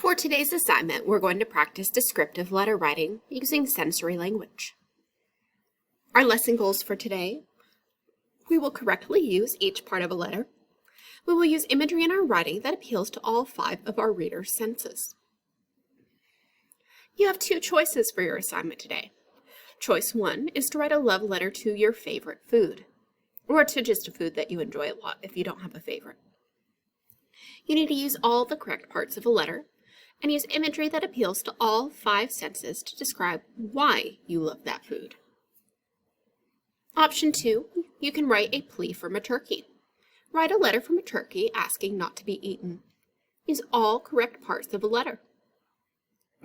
For today's assignment, we're going to practice descriptive letter writing using sensory language. Our lesson goals for today: we will correctly use each part of a letter. We will use imagery in our writing that appeals to all 5 of our reader's senses. You have 2 choices for your assignment today. Choice 1 is to write a love letter to your favorite food, or to just a food that you enjoy a lot if you don't have a favorite. You need to use all the correct parts of a letter and use imagery that appeals to all 5 senses to describe why you love that food. Option 2, you can write a plea from a turkey. Write a letter from a turkey asking not to be eaten. Use all correct parts of a letter.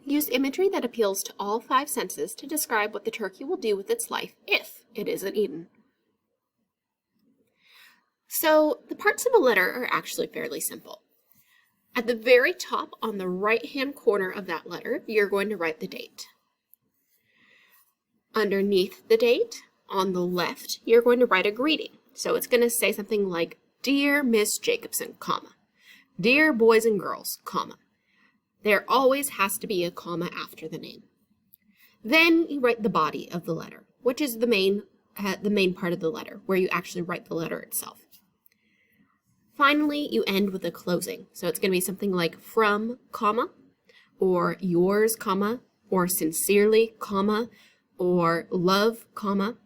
Use imagery that appeals to all 5 senses to describe what the turkey will do with its life if it isn't eaten. So, the parts of a letter are actually fairly simple. At the very top on the right-hand corner of that letter, you're going to write the date. Underneath the date, on the left, you're going to write a greeting. So it's going to say something like, "Dear Miss Jacobson, comma, dear boys and girls, comma." There always has to be a comma after the name. Then you write the body of the letter, which is the main part of the letter, where you actually write the letter itself. Finally, you end with a closing. So it's going to be something like from, comma, or yours, comma, or sincerely, comma, or love, comma.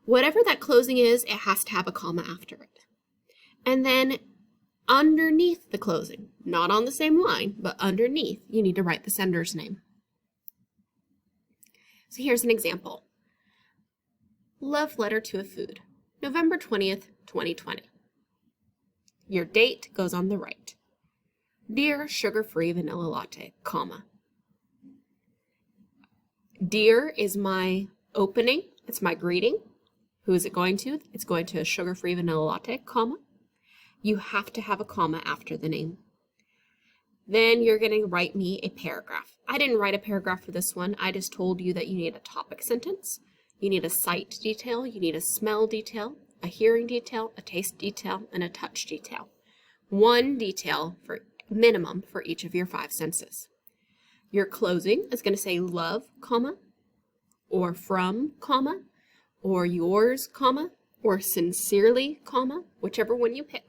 Whatever that closing is, it has to have a comma after it. And then underneath the closing, not on the same line, but underneath, you need to write the sender's name. So here's an example. Love letter to a food, November 20th, 2020. Your date goes on the right. Dear sugar-free vanilla latte, comma. Dear is my opening, it's my greeting. Who is it going to? It's going to a sugar-free vanilla latte, comma. You have to have a comma after the name. Then you're going to write me a paragraph. I didn't write a paragraph for this one. I just told you that you need a topic sentence, you need a sight detail, you need a smell detail, a hearing detail, a taste detail, and a touch detail. 1 detail for minimum for each of your 5 senses. Your closing is going to say love, comma, or from, comma, or yours, comma, or sincerely, comma, whichever one you pick.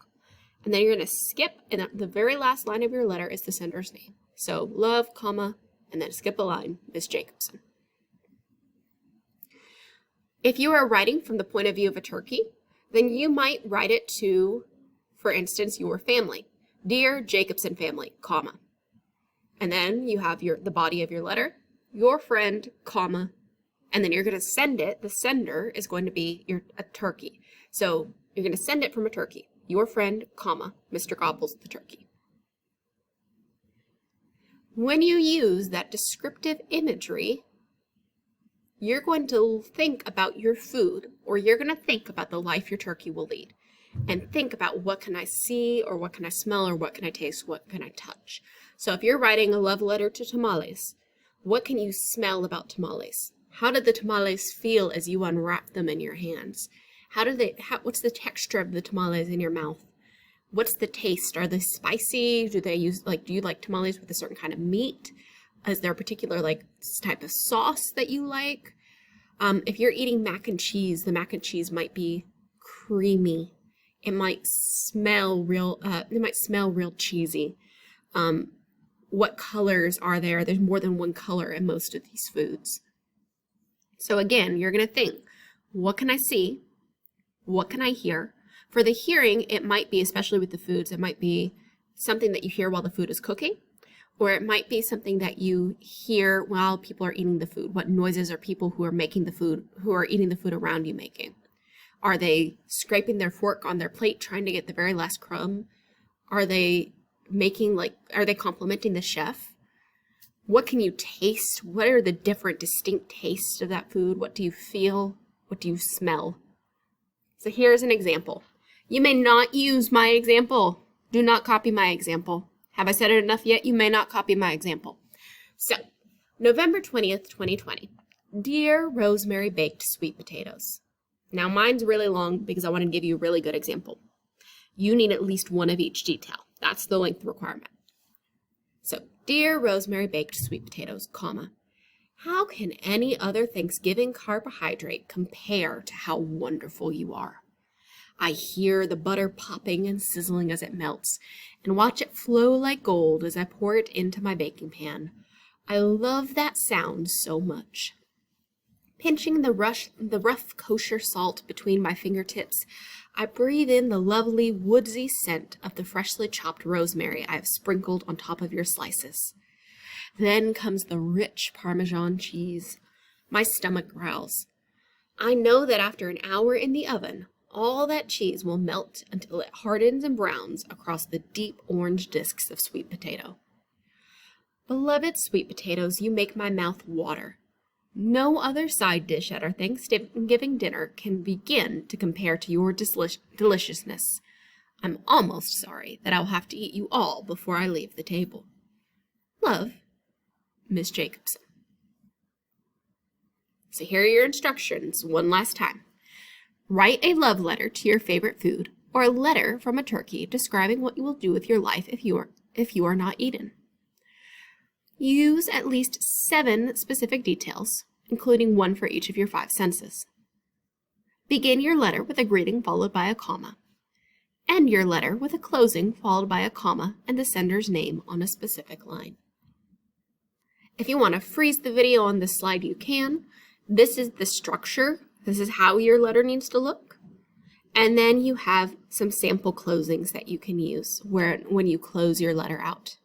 And then you're going to skip, and the very last line of your letter is the sender's name. So love, comma, and then skip a line, Miss Jacobson. If you are writing from the point of view of a turkey, then you might write it to, for instance, your family. Dear Jacobson family, comma. And then you have the body of your letter, your friend, comma, and then you're going to send it. The sender is going to be a turkey. So you're going to send it from a turkey. Your friend, comma, Mr. Gobbles the turkey. When you use that descriptive imagery, you're going to think about your food, or you're going to think about the life your turkey will lead, and think about what can I see, or what can I smell, or what can I taste, what can I touch. So if you're writing a love letter to tamales, what can you smell about tamales? How did the tamales feel as you unwrap them in your hands? What's the texture of the tamales in your mouth? What's the taste? Are they spicy? Do you like tamales with a certain kind of meat? Is there a particular type of sauce that you like? If you're eating mac and cheese, the mac and cheese might be creamy. It might smell real cheesy. What colors are there? There's more than one color in most of these foods. So again, you're going to think, what can I see? What can I hear? For the hearing, it might be, especially with the foods, it might be something that you hear while the food is cooking, or it might be something that you hear while people are eating the food. What noises are people who are making the food, who are eating the food around you making? Are they scraping their fork on their plate trying to get the very last crumb? Are they complimenting the chef? What can you taste? What are the different distinct tastes of that food? What do you feel? What do you smell? So here's an example. You may not use my example. Do not copy my example. Have I said it enough yet? You may not copy my example. So, November 20th, 2020. Dear rosemary baked sweet potatoes. Now mine's really long because I want to give you a really good example. You need at least one of each detail. That's the length requirement. So, Dear Rosemary Baked Sweet Potatoes, comma, how can any other Thanksgiving carbohydrate compare to how wonderful you are? I hear the butter popping and sizzling as it melts, and watch it flow like gold as I pour it into my baking pan. I love that sound so much. Pinching the rough kosher salt between my fingertips, I breathe in the lovely woodsy scent of the freshly chopped rosemary I have sprinkled on top of your slices. Then comes the rich Parmesan cheese. My stomach growls. I know that after an hour in the oven, all that cheese will melt until it hardens and browns across the deep orange discs of sweet potato. Beloved sweet potatoes, you make my mouth water. No other side dish at our Thanksgiving dinner can begin to compare to your deliciousness. I'm almost sorry that I'll have to eat you all before I leave the table. Love, Miss Jacobson. So here are your instructions one last time. Write a love letter to your favorite food, or a letter from a turkey describing what you will do with your life if you are not eaten. Use at least 7 specific details, including one for each of your 5 senses. Begin your letter with a greeting followed by a comma. End your letter with a closing followed by a comma and the sender's name on a specific line. If you want to freeze the video on this slide, you can. This is the structure. This is how your letter needs to look. And then you have some sample closings that you can use when you close your letter out.